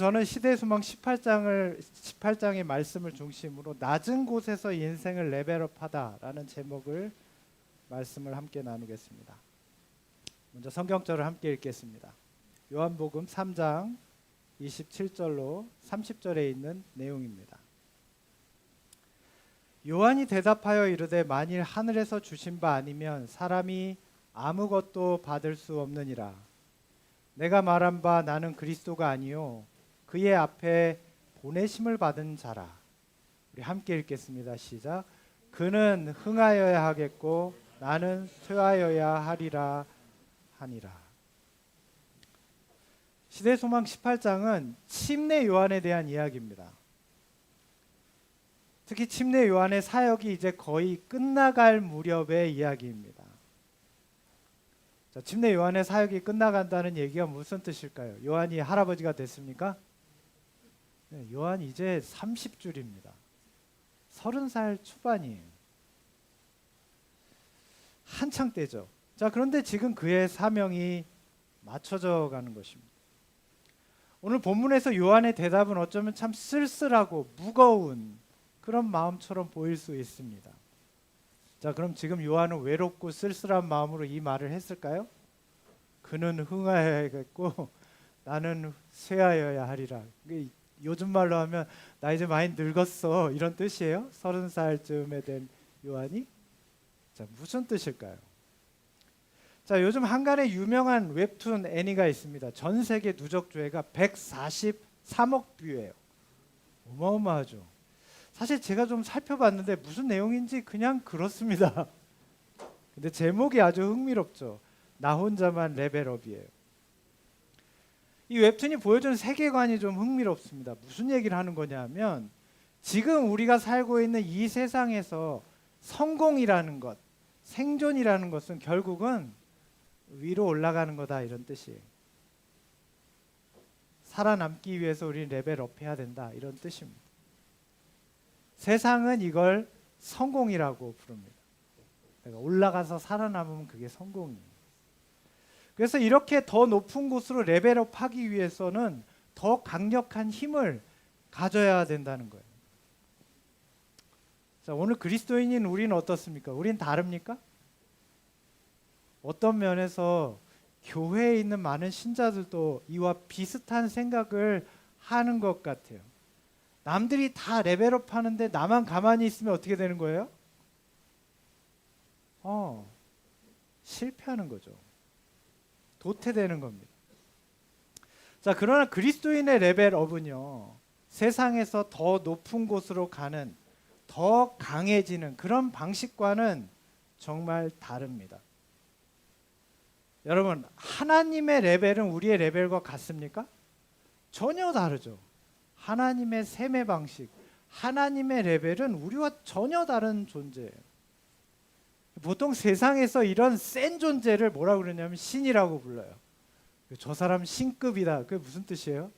저는 시대소망 18장의 말씀을 중심으로 낮은 곳에서 인생을 레벨업하다라는 제목을 말씀을 함께 나누겠습니다. 먼저 성경절을 함께 읽겠습니다. 요한복음 3장 27절로 30절에 있는 내용입니다. 요한이 대답하여 이르되 만일 하늘에서 주신 바 아니면 사람이 아무것도 받을 수 없느니라. 내가 말한 바 나는 그리스도가 아니요 그의 앞에 보내심을 받은 자라. 우리 함께 읽겠습니다. 시작. 그는 흥하여야 하겠고 나는 쇠하여야 하리라 하니라. 시대소망 18장은 침례 요한에 대한 이야기입니다. 특히 침례 요한의 사역이 이제 거의 끝나갈 무렵의 이야기입니다. 자, 침례 요한의 사역이 끝나간다는 얘기가 무슨 뜻일까요? 요한이 할아버지가 됐습니까? 네, 요한 이제 30줄입니다. 30살 초반이에요. 한창 때죠. 자, 그런데 지금 그의 사명이 맞춰져 가는 것입니다. 오늘 본문에서 요한의 대답은 어쩌면 참 쓸쓸하고 무거운 그런 마음처럼 보일 수 있습니다. 자, 그럼 지금 요한은 외롭고 쓸쓸한 마음으로 이 말을 했을까요? 그는 흥하여야겠고 나는 쇠하여야 하리라. 요즘 말로 하면 나 이제 많이 늙었어 이런 뜻이에요. 30살쯤에 된 요한이. 자, 무슨 뜻일까요? 자, 요즘 한간에 유명한 웹툰 애니가 있습니다. 전 세계 누적 조회가 143억 뷰예요. 어마어마하죠. 사실 제가 좀 살펴봤는데 무슨 내용인지 그냥 그렇습니다. 근데 제목이 아주 흥미롭죠. 나 혼자만 레벨업이에요. 이 웹툰이 보여주는 세계관이 좀 흥미롭습니다. 무슨 얘기를 하는 거냐면 지금 우리가 살고 있는 이 세상에서 성공이라는 것, 생존이라는 것은 결국은 위로 올라가는 거다 이런 뜻이에요. 살아남기 위해서 우리는 레벨업해야 된다 이런 뜻입니다. 세상은 이걸 성공이라고 부릅니다. 그러니까 올라가서 살아남으면 그게 성공이에요. 그래서 이렇게 더 높은 곳으로 레벨업하기 위해서는 더 강력한 힘을 가져야 된다는 거예요. 자, 오늘 그리스도인인 우리는 어떻습니까? 우린 다릅니까? 어떤 면에서 교회에 있는 많은 신자들도 이와 비슷한 생각을 하는 것 같아요. 남들이 다 레벨업 하는데 나만 가만히 있으면 어떻게 되는 거예요? 실패하는 거죠. 도태되는 겁니다. 자, 그러나 그리스도인의 레벨업은요, 세상에서 더 높은 곳으로 가는, 더 강해지는 그런 방식과는 정말 다릅니다. 여러분, 하나님의 레벨은 우리의 레벨과 같습니까? 전혀 다르죠. 하나님의 셈의 방식, 하나님의 레벨은 우리와 전혀 다른 존재예요. 보통 세상에서 이런 센 존재를 뭐라고 그러냐면 신이라고 불러요. 저 사람 신급이다. 그게 무슨 뜻이에요?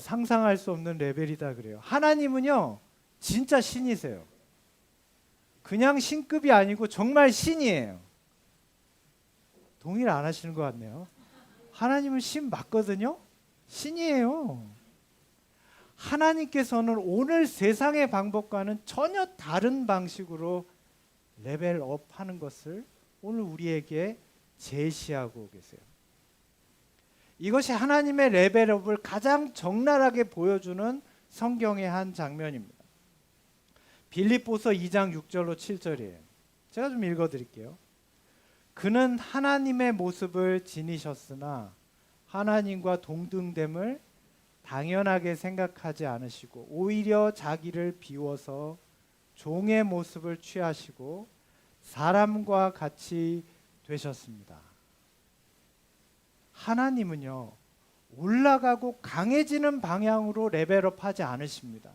상상할 수 없는 레벨이다 그래요. 하나님은요, 진짜 신이세요. 그냥 신급이 아니고 정말 신이에요. 동의를 안 하시는 것 같네요. 하나님은 신 맞거든요. 신이에요. 하나님께서는 오늘 세상의 방법과는 전혀 다른 방식으로 레벨업 하는 것을 오늘 우리에게 제시하고 계세요. 이것이 하나님의 레벨업을 가장 적나라하게 보여주는 성경의 한 장면입니다. 빌립보서 2장 6절로 7절이에요. 제가 좀 읽어드릴게요. 그는 하나님의 모습을 지니셨으나 하나님과 동등됨을 당연하게 생각하지 않으시고 오히려 자기를 비워서 종의 모습을 취하시고 사람과 같이 되셨습니다. 하나님은요, 올라가고 강해지는 방향으로 레벨업 하지 않으십니다.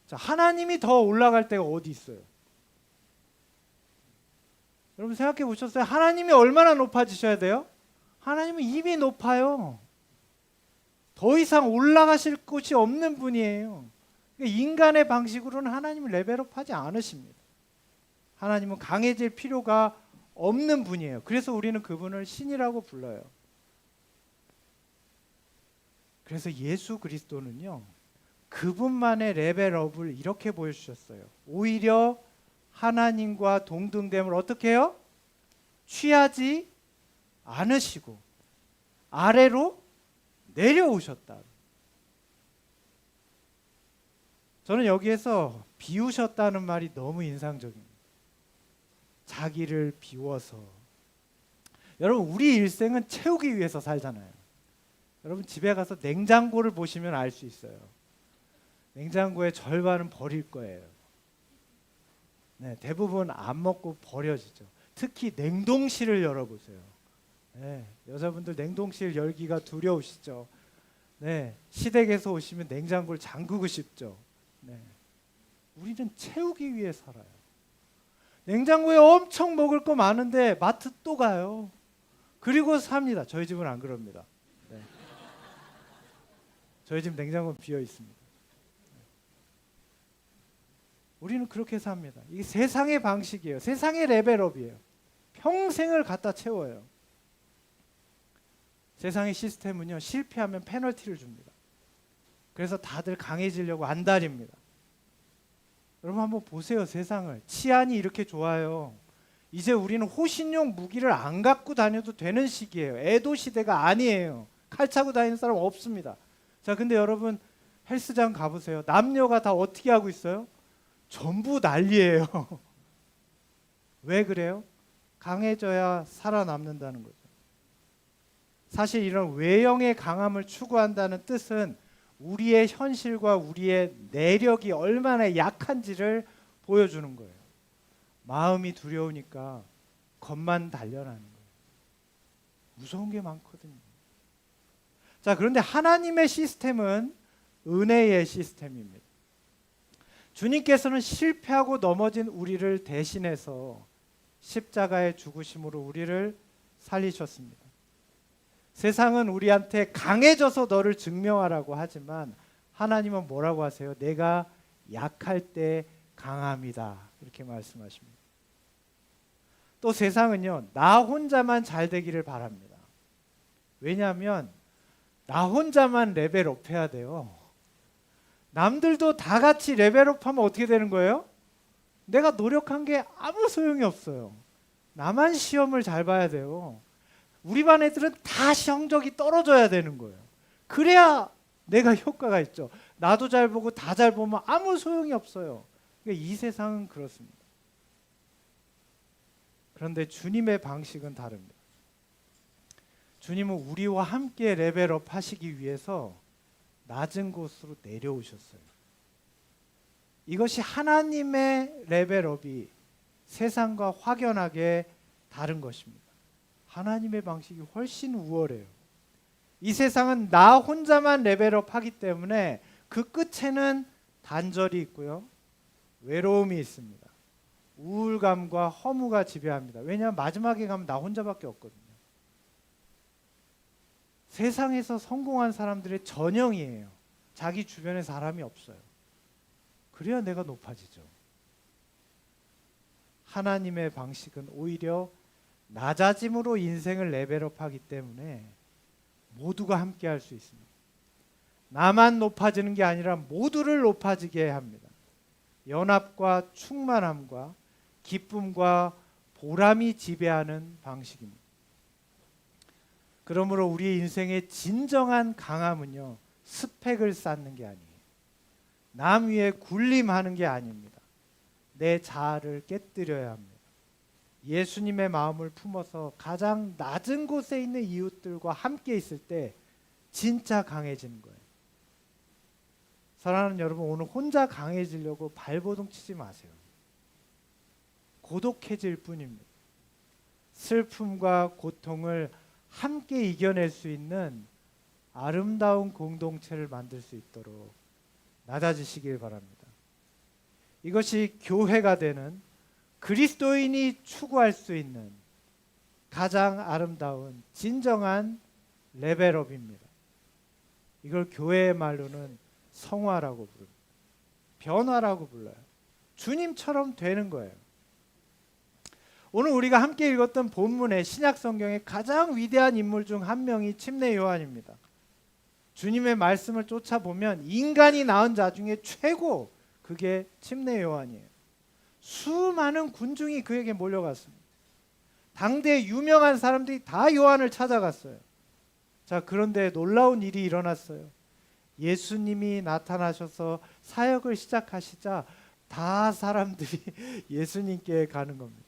자, 하나님이 더 올라갈 때가 어디 있어요? 여러분 생각해 보셨어요? 하나님이 얼마나 높아지셔야 돼요? 하나님은 이미 높아요. 더 이상 올라가실 곳이 없는 분이에요. 인간의 방식으로는 하나님을 레벨업 하지 않으십니다. 하나님은 강해질 필요가 없는 분이에요. 그래서 우리는 그분을 신이라고 불러요. 그래서 예수 그리스도는요, 그분만의 레벨업을 이렇게 보여주셨어요. 오히려 하나님과 동등됨을 어떻게 해요? 취하지 않으시고 아래로 내려오셨다. 저는 여기에서 비우셨다는 말이 너무 인상적입니다. 자기를 비워서. 여러분, 우리 일생은 채우기 위해서 살잖아요. 여러분, 집에 가서 냉장고를 보시면 알 수 있어요. 냉장고의 절반은 버릴 거예요. 네, 대부분 안 먹고 버려지죠. 특히 냉동실을 열어보세요. 네, 여자분들 냉동실 열기가 두려우시죠. 네, 시댁에서 오시면 냉장고를 잠그고 싶죠. 네, 우리는 채우기 위해 살아요. 냉장고에 엄청 먹을 거 많은데 마트 또 가요. 그리고 삽니다. 저희 집은 안 그럽니다. 네. 저희 집 냉장고는 비어 있습니다. 우리는 그렇게 삽니다. 이게 세상의 방식이에요. 세상의 레벨업이에요. 평생을 갖다 채워요. 세상의 시스템은요, 실패하면 페널티를 줍니다. 그래서 다들 강해지려고 안달입니다. 여러분 한번 보세요. 세상을. 치안이 이렇게 좋아요. 이제 우리는 호신용 무기를 안 갖고 다녀도 되는 시기예요. 에도 시대가 아니에요. 칼 차고 다니는 사람 없습니다. 자, 근데 여러분 헬스장 가보세요. 남녀가 다 어떻게 하고 있어요? 전부 난리예요. 왜 그래요? 강해져야 살아남는다는 거죠. 사실 이런 외형의 강함을 추구한다는 뜻은 우리의 현실과 우리의 내력이 얼마나 약한지를 보여주는 거예요. 마음이 두려우니까 겁만 단련하는 거예요. 무서운 게 많거든요. 자, 그런데 하나님의 시스템은 은혜의 시스템입니다. 주님께서는 실패하고 넘어진 우리를 대신해서 십자가의 죽으심으로 우리를 살리셨습니다. 세상은 우리한테 강해져서 너를 증명하라고 하지만 하나님은 뭐라고 하세요? 내가 약할 때 강함이다. 이렇게 말씀하십니다. 또 세상은요, 나 혼자만 잘 되기를 바랍니다. 왜냐하면 나 혼자만 레벨업 해야 돼요. 남들도 다 같이 레벨업하면 어떻게 되는 거예요? 내가 노력한 게 아무 소용이 없어요. 나만 시험을 잘 봐야 돼요. 우리 반 애들은 다 성적이 떨어져야 되는 거예요. 그래야 내가 효과가 있죠. 나도 잘 보고 다 잘 보면 아무 소용이 없어요. 그러니까 이 세상은 그렇습니다. 그런데 주님의 방식은 다릅니다. 주님은 우리와 함께 레벨업 하시기 위해서 낮은 곳으로 내려오셨어요. 이것이 하나님의 레벨업이 세상과 확연하게 다른 것입니다. 하나님의 방식이 훨씬 우월해요. 이 세상은 나 혼자만 레벨업 하기 때문에 그 끝에는 단절이 있고요. 외로움이 있습니다. 우울감과 허무가 지배합니다. 왜냐하면 마지막에 가면 나 혼자밖에 없거든요. 세상에서 성공한 사람들의 전형이에요. 자기 주변에 사람이 없어요. 그래야 내가 높아지죠. 하나님의 방식은 오히려 낮아짐으로 인생을 레벨업하기 때문에 모두가 함께 할 수 있습니다. 나만 높아지는 게 아니라 모두를 높아지게 합니다. 연합과 충만함과 기쁨과 보람이 지배하는 방식입니다. 그러므로 우리 인생의 진정한 강함은요, 스펙을 쌓는 게 아니에요. 남 위에 군림하는 게 아닙니다. 내 자아를 깨뜨려야 합니다. 예수님의 마음을 품어서 가장 낮은 곳에 있는 이웃들과 함께 있을 때 진짜 강해지는 거예요. 사랑하는 여러분, 오늘 혼자 강해지려고 발버둥 치지 마세요. 고독해질 뿐입니다. 슬픔과 고통을 함께 이겨낼 수 있는 아름다운 공동체를 만들 수 있도록 낮아지시길 바랍니다. 이것이 교회가 되는 그리스도인이 추구할 수 있는 가장 아름다운 진정한 레벨업입니다. 이걸 교회의 말로는 성화라고 부릅니다. 변화라고 불러요. 주님처럼 되는 거예요. 오늘 우리가 함께 읽었던 본문의 신약 성경의 가장 위대한 인물 중 한 명이 침례 요한입니다. 주님의 말씀을 쫓아보면 인간이 낳은 자 중에 최고, 그게 침례 요한이에요. 수많은 군중이 그에게 몰려갔습니다. 당대 유명한 사람들이 다 요한을 찾아갔어요. 자, 그런데 놀라운 일이 일어났어요. 예수님이 나타나셔서 사역을 시작하시자 다 사람들이 예수님께 가는 겁니다.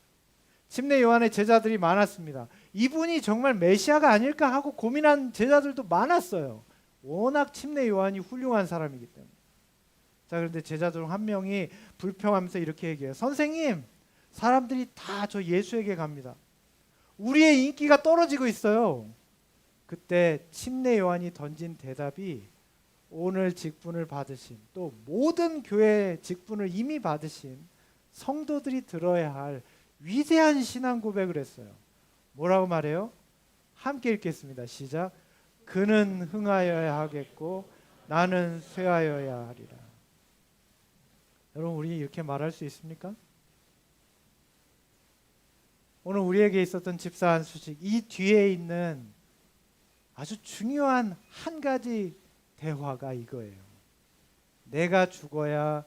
침례 요한의 제자들이 많았습니다. 이분이 정말 메시아가 아닐까 하고 고민한 제자들도 많았어요. 워낙 침례 요한이 훌륭한 사람이기 때문에. 자, 그런데 제자들 중 한 명이 불평하면서 이렇게 얘기해요. 선생님, 사람들이 다 저 예수에게 갑니다. 우리의 인기가 떨어지고 있어요. 그때 침례 요한이 던진 대답이 오늘 직분을 받으신, 또 모든 교회 직분을 이미 받으신 성도들이 들어야 할 위대한 신앙 고백을 했어요. 뭐라고 말해요? 함께 읽겠습니다. 시작. 그는 흥하여야 하겠고 나는 쇠하여야 하리라. 여러분, 우리 이렇게 말할 수 있습니까? 오늘 우리에게 있었던 집사한 수식, 이 뒤에 있는 아주 중요한 한 가지 대화가 이거예요. 내가 죽어야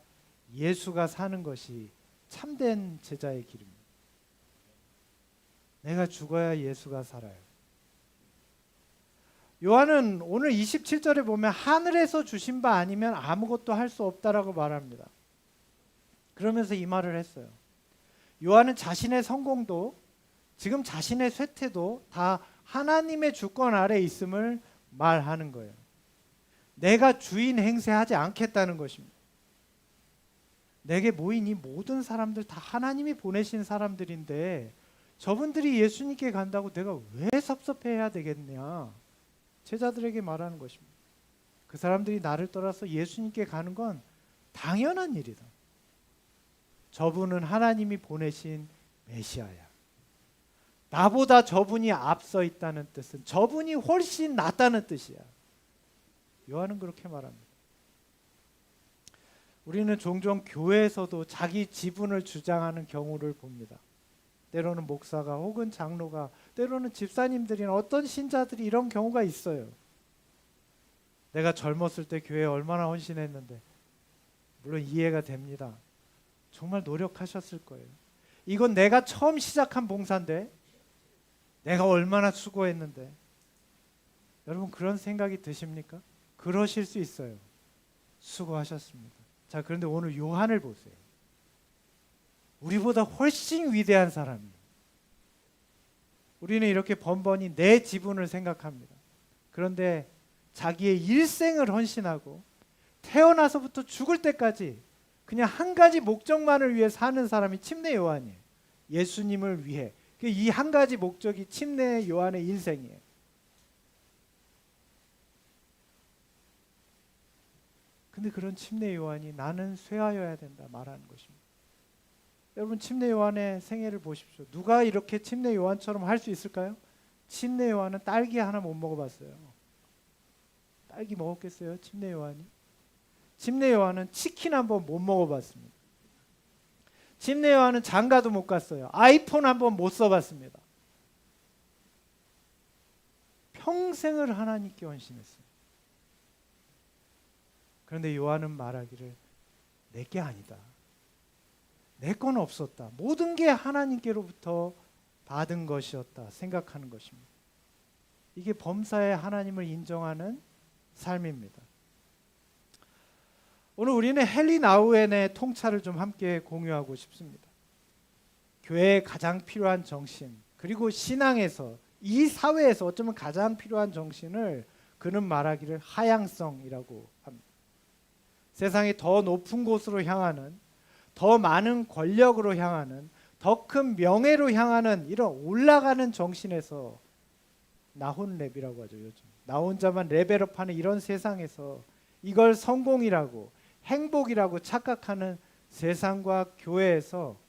예수가 사는 것이 참된 제자의 길입니다. 내가 죽어야 예수가 살아요. 요한은 오늘 27절에 보면 하늘에서 주신 바 아니면 아무것도 할 수 없다라고 말합니다. 그러면서 이 말을 했어요. 요한은 자신의 성공도 지금 자신의 쇠퇴도 다 하나님의 주권 아래 있음을 말하는 거예요. 내가 주인 행세하지 않겠다는 것입니다. 내게 모인 이 모든 사람들 다 하나님이 보내신 사람들인데 저분들이 예수님께 간다고 내가 왜 섭섭해야 되겠냐? 제자들에게 말하는 것입니다. 그 사람들이 나를 떠나서 예수님께 가는 건 당연한 일이다. 저분은 하나님이 보내신 메시아야. 나보다 저분이 앞서 있다는 뜻은 저분이 훨씬 낫다는 뜻이야. 요한은 그렇게 말합니다. 우리는 종종 교회에서도 자기 지분을 주장하는 경우를 봅니다. 때로는 목사가 혹은 장로가, 때로는 집사님들이나 어떤 신자들이 이런 경우가 있어요. 내가 젊었을 때 교회에 얼마나 헌신했는데, 물론 이해가 됩니다. 정말 노력하셨을 거예요. 이건 내가 처음 시작한 봉사인데 내가 얼마나 수고했는데. 여러분, 그런 생각이 드십니까? 그러실 수 있어요. 수고하셨습니다. 자, 그런데 오늘 요한을 보세요. 우리보다 훨씬 위대한 사람이에요. 우리는 이렇게 번번이 내 지분을 생각합니다. 그런데 자기의 일생을 헌신하고 태어나서부터 죽을 때까지 그냥 한 가지 목적만을 위해 사는 사람이 침례 요한이에요. 예수님을 위해. 이 한 가지 목적이 침례 요한의 인생이에요. 근데 그런 침례 요한이 나는 쇠하여야 된다 말하는 것입니다. 여러분, 침례 요한의 생애를 보십시오. 누가 이렇게 침례 요한처럼 할 수 있을까요? 침례 요한은 딸기 하나 못 먹어봤어요. 딸기 먹었겠어요? 침례 요한이? 침례 요한은 치킨 한번 못 먹어봤습니다. 침례 요한은 장가도 못 갔어요. 아이폰 한번 못 써봤습니다. 평생을 하나님께 헌신했어요. 그런데 요한은 말하기를 내게 아니다. 내 건 없었다. 모든 게 하나님께로부터 받은 것이었다 생각하는 것입니다. 이게 범사에 하나님을 인정하는 삶입니다. 오늘 우리는 헨리 나우엔의 통찰을 좀 함께 공유하고 싶습니다. 교회에 가장 필요한 정신, 그리고 신앙에서, 이 사회에서 어쩌면 가장 필요한 정신을 그는 말하기를 하향성이라고 합니다. 세상의 더 높은 곳으로 향하는, 더 많은 권력으로 향하는, 더 큰 명예로 향하는 이런 올라가는 정신에서, 나 혼랩이라고 하죠. 요즘 나 혼자만 레벨업하는 이런 세상에서 이걸 성공이라고 행복이라고 착각하는 세상과 교회에서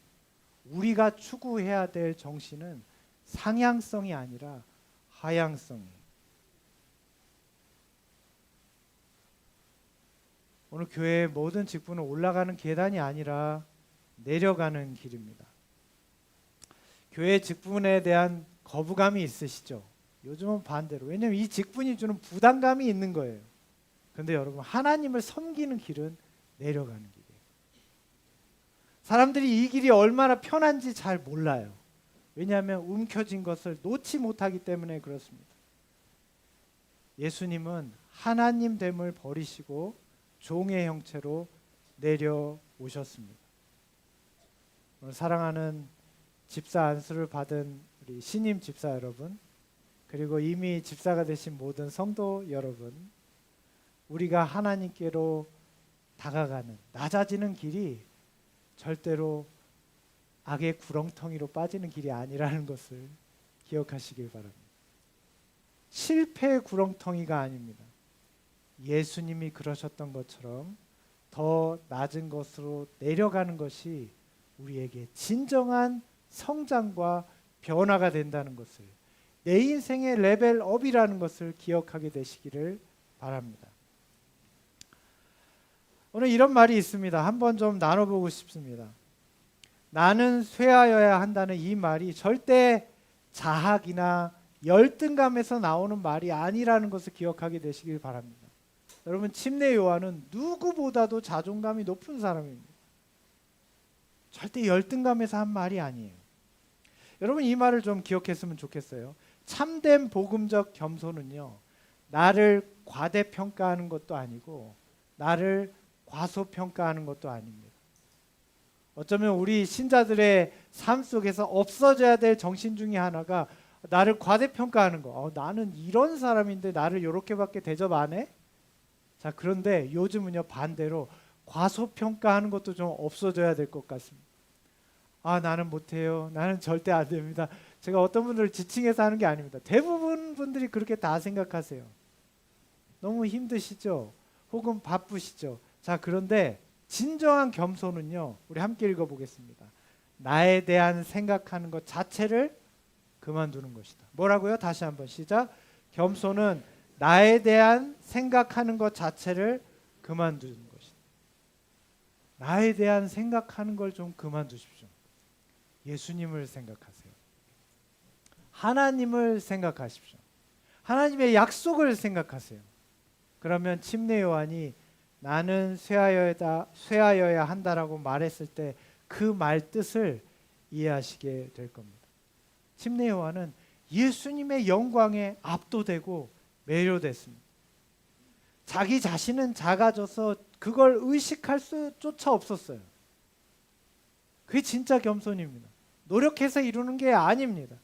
우리가 추구해야 될 정신은 상향성이 아니라 하향성이에요. 오늘 교회의 모든 직분은 올라가는 계단이 아니라 내려가는 길입니다. 교회 직분에 대한 거부감이 있으시죠? 요즘은 반대로. 왜냐하면 이 직분이 주는 부담감이 있는 거예요. 그런데 여러분, 하나님을 섬기는 길은 내려가는 길이에요. 사람들이 이 길이 얼마나 편한지 잘 몰라요. 왜냐하면 움켜진 것을 놓지 못하기 때문에 그렇습니다. 예수님은 하나님 됨을 버리시고 종의 형체로 내려오셨습니다. 오늘 사랑하는 집사 안수를 받은 우리 신임 집사 여러분, 그리고 이미 집사가 되신 모든 성도 여러분, 우리가 하나님께로 다가가는 낮아지는 길이 절대로 악의 구렁텅이로 빠지는 길이 아니라는 것을 기억하시길 바랍니다. 실패의 구렁텅이가 아닙니다. 예수님이 그러셨던 것처럼 더 낮은 것으로 내려가는 것이 우리에게 진정한 성장과 변화가 된다는 것을, 내 인생의 레벨업이라는 것을 기억하게 되시기를 바랍니다. 오늘 이런 말이 있습니다. 한번 좀 나눠보고 싶습니다. 나는 쇠하여야 한다는 이 말이 절대 자학이나 열등감에서 나오는 말이 아니라는 것을 기억하게 되시길 바랍니다. 여러분, 침례 요한은 누구보다도 자존감이 높은 사람입니다. 절대 열등감에서 한 말이 아니에요. 여러분, 이 말을 좀 기억했으면 좋겠어요. 참된 복음적 겸손은요, 나를 과대평가하는 것도 아니고 나를 과소평가하는 것도 아닙니다. 어쩌면 우리 신자들의 삶 속에서 없어져야 될 정신 중에 하나가 나를 과대평가하는 거. 나는 이런 사람인데 나를 이렇게밖에 대접 안 해? 자, 그런데 요즘은요, 반대로 과소평가하는 것도 좀 없어져야 될 것 같습니다. 나는 못해요. 나는 절대 안 됩니다. 제가 어떤 분들을 지칭해서 하는 게 아닙니다. 대부분 분들이 그렇게 다 생각하세요. 너무 힘드시죠? 혹은 바쁘시죠? 자, 그런데 진정한 겸손은요, 우리 함께 읽어보겠습니다. 나에 대한 생각하는 것 자체를 그만두는 것이다. 뭐라고요? 다시 한번 시작. 겸손은 나에 대한 생각하는 것 자체를 그만두는 것이다. 나에 대한 생각하는 걸 좀 그만두십시오. 예수님을 생각하세요. 하나님을 생각하십시오. 하나님의 약속을 생각하세요. 그러면 침례 요한이 나는 쇠하여야 한다라고 말했을 때 그 말 뜻을 이해하시게 될 겁니다. 침례 요한은 예수님의 영광에 압도되고 매료됐습니다. 자기 자신은 작아져서 그걸 의식할 수조차 없었어요. 그게 진짜 겸손입니다. 노력해서 이루는 게 아닙니다.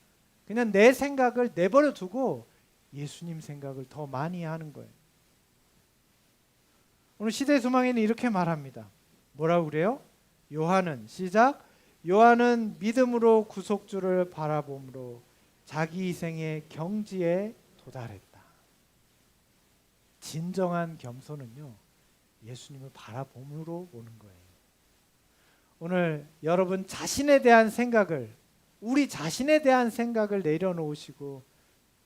그냥 내 생각을 내버려 두고 예수님 생각을 더 많이 하는 거예요. 오늘 시대 소망에는 이렇게 말합니다. 뭐라고 그래요? 요한은 시작. 요한은 믿음으로 구속주를 바라봄으로 자기 희생의 경지에 도달했다. 진정한 겸손은요, 예수님을 바라봄으로 오는 거예요. 오늘 여러분 자신에 대한 생각을, 우리 자신에 대한 생각을 내려놓으시고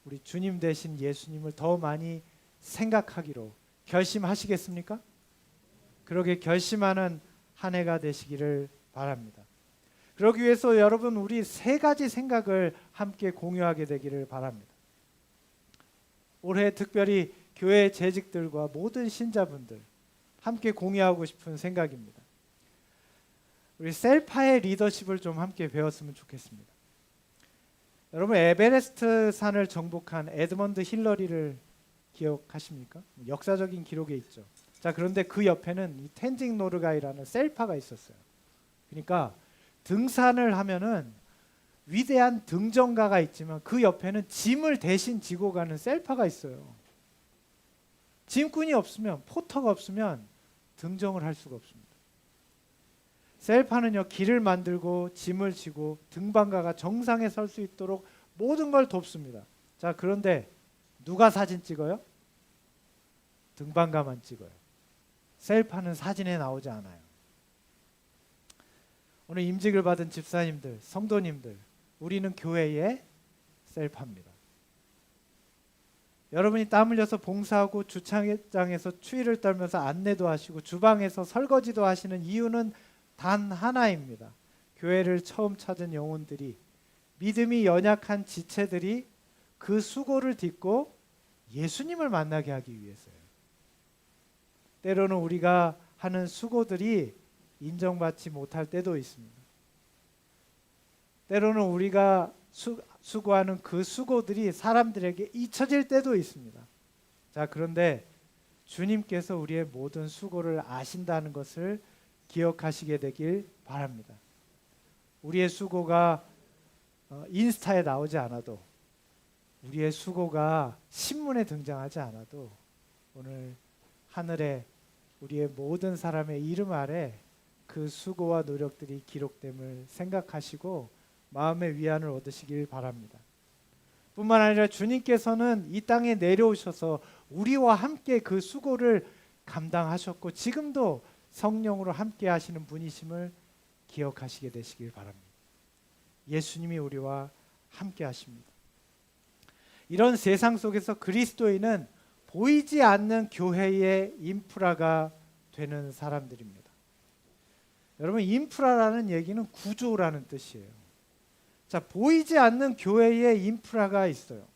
우리 주님 대신 예수님을 더 많이 생각하기로 결심하시겠습니까? 그러게 결심하는 한 해가 되시기를 바랍니다. 그러기 위해서 여러분, 우리 세 가지 생각을 함께 공유하게 되기를 바랍니다. 올해 특별히 교회 재직들과 모든 신자분들 함께 공유하고 싶은 생각입니다. 우리 셀파의 리더십을 좀 함께 배웠으면 좋겠습니다. 여러분, 에베레스트 산을 정복한 에드먼드 힐러리를 기억하십니까? 역사적인 기록에 있죠. 자, 그런데 그 옆에는 이 텐징 노르가이라는 셀파가 있었어요. 그러니까 등산을 하면은 위대한 등정가가 있지만 그 옆에는 짐을 대신 지고 가는 셀파가 있어요. 짐꾼이 없으면, 포터가 없으면 등정을 할 수가 없습니다. 셀파는요, 길을 만들고 짐을 지고 등반가가 정상에 설 수 있도록 모든 걸 돕습니다. 자, 그런데 누가 사진 찍어요? 등반가만 찍어요. 셀파는 사진에 나오지 않아요. 오늘 임직을 받은 집사님들, 성도님들, 우리는 교회의 셀파입니다. 여러분이 땀 흘려서 봉사하고 주차장에서 추위를 떨면서 안내도 하시고 주방에서 설거지도 하시는 이유는 단 하나입니다. 교회를 처음 찾은 영혼들이, 믿음이 연약한 지체들이 그 수고를 딛고 예수님을 만나게 하기 위해서예요. 때로는 우리가 하는 수고들이 인정받지 못할 때도 있습니다. 때로는 우리가 수고하는 그 수고들이 사람들에게 잊혀질 때도 있습니다. 자, 그런데 주님께서 우리의 모든 수고를 아신다는 것을 기억하시게 되길 바랍니다. 우리의 수고가 인스타에 나오지 않아도, 우리의 수고가 신문에 등장하지 않아도 오늘 하늘에 우리의 모든 사람의 이름 아래 그 수고와 노력들이 기록됨을 생각하시고 마음의 위안을 얻으시길 바랍니다. 뿐만 아니라 주님께서는 이 땅에 내려오셔서 우리와 함께 그 수고를 감당하셨고 지금도 성령으로 함께 하시는 분이심을 기억하시게 되시길 바랍니다. 예수님이 우리와 함께 하십니다. 이런 세상 속에서 그리스도인은 보이지 않는 교회의 인프라가 되는 사람들입니다. 여러분, 인프라라는 얘기는 구조라는 뜻이에요. 자, 보이지 않는 교회에 인프라가 있어요.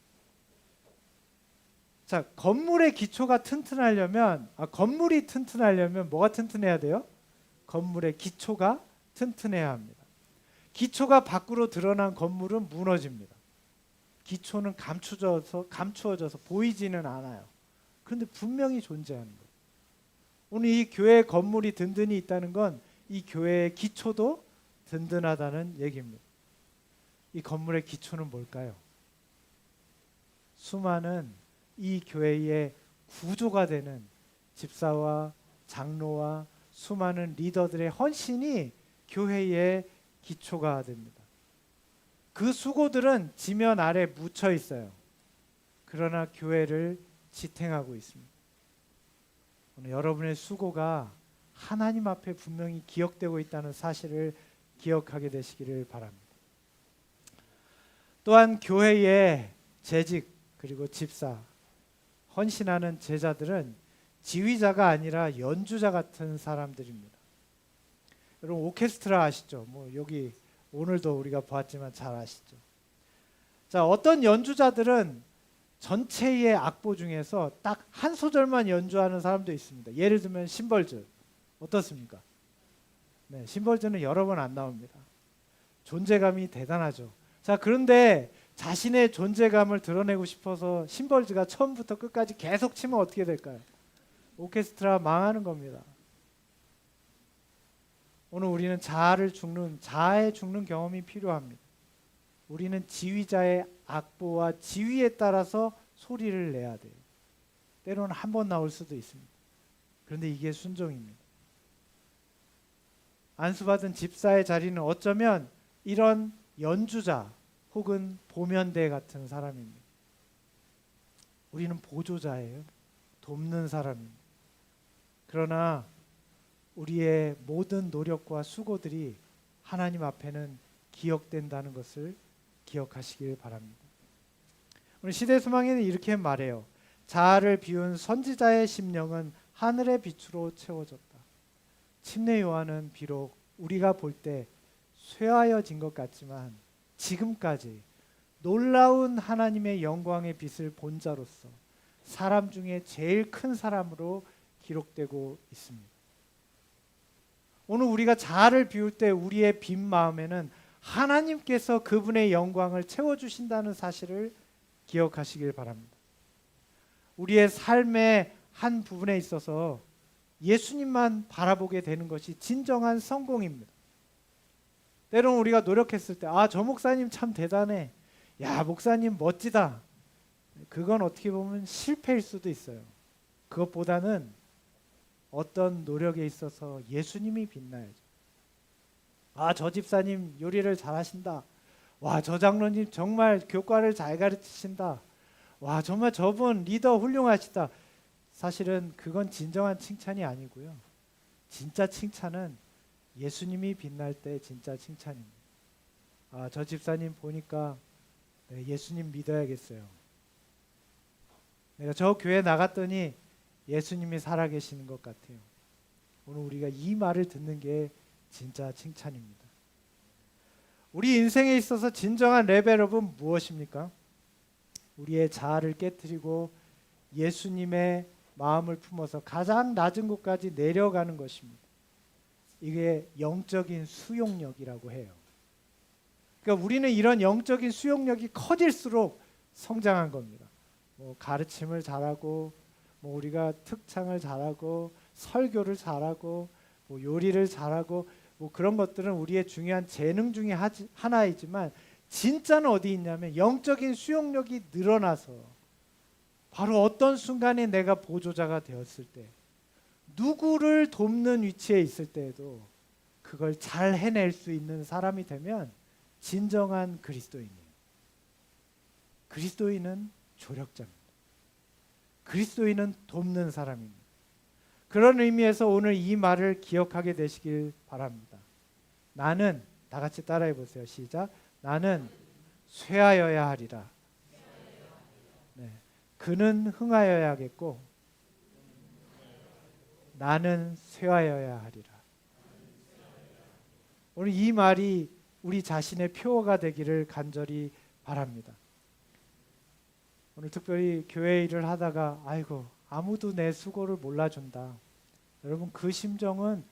자, 건물의 기초가 튼튼하려면, 건물이 튼튼하려면 뭐가 튼튼해야 돼요? 건물의 기초가 튼튼해야 합니다. 기초가 밖으로 드러난 건물은 무너집니다. 기초는 감추어져서 보이지는 않아요. 그런데 분명히 존재하는 거예요. 오늘 이 교회의 건물이 든든히 있다는 건 이 교회의 기초도 든든하다는 얘기입니다. 이 건물의 기초는 뭘까요? 수많은 이 교회의 구조가 되는 집사와 장로와 수많은 리더들의 헌신이 교회의 기초가 됩니다. 그 수고들은 지면 아래 묻혀 있어요. 그러나 교회를 지탱하고 있습니다. 오늘 여러분의 수고가 하나님 앞에 분명히 기억되고 있다는 사실을 기억하게 되시기를 바랍니다. 또한 교회의 재직 그리고 집사, 헌신하는 제자들은 지휘자가 아니라 연주자 같은 사람들입니다. 여러분, 오케스트라 아시죠? 여기 오늘도 우리가 보았지만 잘 아시죠? 자, 어떤 연주자들은 전체의 악보 중에서 딱 한 소절만 연주하는 사람도 있습니다. 예를 들면 심벌즈. 어떻습니까? 네, 심벌즈는 여러 번 안 나옵니다. 존재감이 대단하죠. 자, 그런데 자신의 존재감을 드러내고 싶어서 심벌즈가 처음부터 끝까지 계속 치면 어떻게 될까요? 오케스트라 망하는 겁니다. 오늘 우리는 자아에 죽는 경험이 필요합니다. 우리는 지휘자의 악보와 지휘에 따라서 소리를 내야 돼요. 때로는 한 번 나올 수도 있습니다. 그런데 이게 순종입니다. 안수받은 집사의 자리는 어쩌면 이런 연주자 혹은 보면대 같은 사람입니다. 우리는 보조자예요. 돕는 사람입니다. 그러나 우리의 모든 노력과 수고들이 하나님 앞에는 기억된다는 것을 기억하시길 바랍니다. 오늘 시대소망에는 이렇게 말해요. 자아를 비운 선지자의 심령은 하늘의 빛으로 채워졌다. 침례 요한은 비록 우리가 볼 때 쇠하여진 것 같지만 지금까지 놀라운 하나님의 영광의 빛을 본 자로서 사람 중에 제일 큰 사람으로 기록되고 있습니다. 오늘 우리가 자아를 비울 때 우리의 빈 마음에는 하나님께서 그분의 영광을 채워주신다는 사실을 기억하시길 바랍니다. 우리의 삶의 한 부분에 있어서 예수님만 바라보게 되는 것이 진정한 성공입니다. 때로는 우리가 노력했을 때 저 목사님 참 대단해. 야, 목사님 멋지다. 그건 어떻게 보면 실패일 수도 있어요. 그것보다는 어떤 노력에 있어서 예수님이 빛나야죠. 저 집사님 요리를 잘하신다. 와, 저 장로님 정말 교과를 잘 가르치신다. 와, 정말 저분 리더 훌륭하시다. 사실은 그건 진정한 칭찬이 아니고요. 진짜 칭찬은 예수님이 빛날 때 진짜 칭찬입니다. 저 집사님 보니까 예수님 믿어야겠어요. 내가 저 교회 나갔더니 예수님이 살아계시는 것 같아요. 오늘 우리가 이 말을 듣는 게 진짜 칭찬입니다. 우리 인생에 있어서 진정한 레벨업은 무엇입니까? 우리의 자아를 깨트리고 예수님의 마음을 품어서 가장 낮은 곳까지 내려가는 것입니다. 이게 영적인 수용력이라고 해요. 그러니까 우리는 이런 영적인 수용력이 커질수록 성장한 겁니다. 뭐 가르침을 잘하고, 뭐 우리가 특창을 잘하고, 설교를 잘하고, 뭐 요리를 잘하고, 뭐 그런 것들은 우리의 중요한 재능 중에 하나이지만, 진짜는 어디 있냐면 영적인 수용력이 늘어나서 바로 어떤 순간에 내가 보조자가 되었을 때, 누구를 돕는 위치에 있을 때에도 그걸 잘 해낼 수 있는 사람이 되면 진정한 그리스도인이에요. 그리스도인은 조력자입니다. 그리스도인은 돕는 사람입니다. 그런 의미에서 오늘 이 말을 기억하게 되시길 바랍니다. 나는, 다 같이 따라해 보세요. 시작. 나는 쇠하여야 하리라. 네. 그는 흥하여야겠고 나는 쇠하여야 하리라. 오늘 이 말이 우리 자신의 표어가 되기를 간절히 바랍니다. 오늘 특별히 교회 일을 하다가 아이고 아무도 내 수고를 몰라준다. 여러분 그 심정은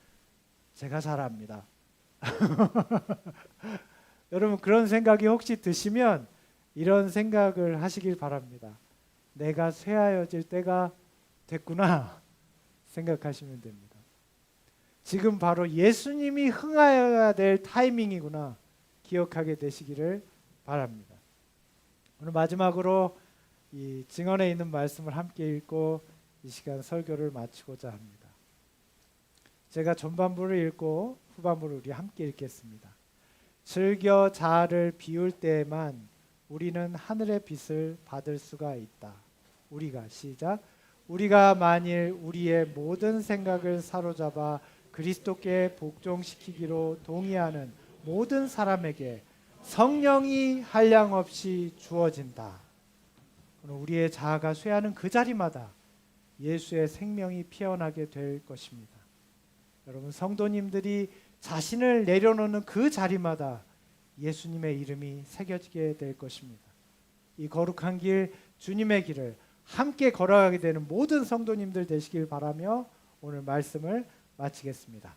제가 잘 압니다. 여러분 그런 생각이 혹시 드시면 이런 생각을 하시길 바랍니다. 내가 쇠하여질 때가 됐구나 생각하시면 됩니다. 지금 바로 예수님이 흥하여야 될 타이밍이구나 기억하게 되시기를 바랍니다. 오늘 마지막으로 이 증언에 있는 말씀을 함께 읽고 이 시간 설교를 마치고자 합니다. 제가 전반부를 읽고 후반부를 우리 함께 읽겠습니다. 즐겨 자아를 비울 때에만 우리는 하늘의 빛을 받을 수가 있다. 우리가 시작. 우리가 만일 우리의 모든 생각을 사로잡아 그리스도께 복종시키기로 동의하는 모든 사람에게 성령이 한량없이 주어진다. 우리의 자아가 쇠하는 그 자리마다 예수의 생명이 피어나게 될 것입니다. 여러분 성도님들이 자신을 내려놓는 그 자리마다 예수님의 이름이 새겨지게 될 것입니다. 이 거룩한 길, 주님의 길을 함께 걸어가게 되는 모든 성도님들 되시길 바라며 오늘 말씀을 마치겠습니다.